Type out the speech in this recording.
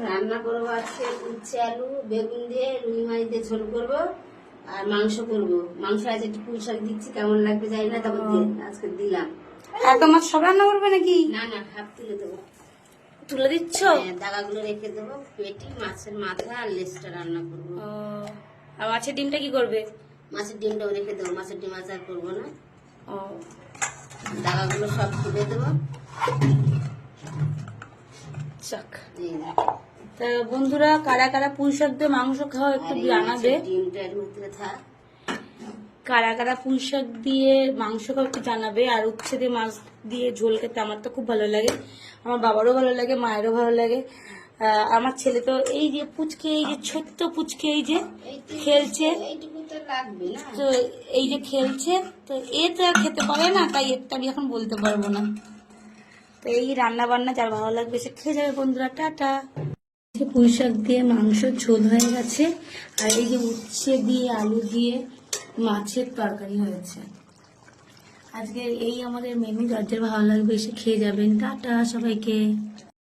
রান্না করবো আজকে উচ্ছে আলু বেগুন দিয়ে রুই মাছ দিয়ে ঝোল করবো আর মাংস করবো। মাংস আছে একটু পুঁই শাক দিচ্ছি, কেমন লাগবে জানি না, তবে আজকে দিলাম। এত মাছ সব রান্না করবে নাকি? না না, হাফ তুলে দেবো। তুলে দিচ্ছ? দাগাগুলো রেখে দেবো, পেটি মাছের মাথা আর লেজটা রান্না করবো। আর মাছের ডিমটা কি করবে? মাছের ডিমটাও রেখে দেবো, মাছের ডিম আচার করবো না। ও, দাগাগুলো সব তুলে দেবো। যাক। এই যে। তা বন্ধুরা, কারা কারা পুঁই শাক দিয়ে মাংস খাওয়া একটু আর এই জানাবে। মাছের ডিমটা এর মধ্যে থাক। কারা কারা পুঁই শাক দিয়ে মাংস খাওয়া একটু জানাবে। আর উচ্ছে দিয়ে মাছ দিয়ে ঝোল খেতে আমার তো খুব ভালো লাগে, আমার বাবারও ভালো লাগে, মায়েরও ভালো লাগে। আমার ছেলে তো এই যে পুচকে, এই যে ছোট্ট পুচকে, এই যে খেলছে, এইটুকু তো লাগবে না। তো এই যে খেলছে, তো এ তো আর খেতে পারে না, তাই এটা আমি এখন বলতে পারবো না। তো এই রান্না বান্না যার ভালো লাগবে সে খেয়ে যাবে। বন্ধুরা, টাটা। পুঁই শাক দিয়ে মাংস ঝোল হয়ে গেছে, আর এই যে উচ্ছে দিয়ে আলু দিয়ে মাছের তরকারি হয়েছে। আজকে এই আমাদের মেনু, যার যার ভালো লাগবে এসে খেয়ে যাবেন। টাটা সবাইকে।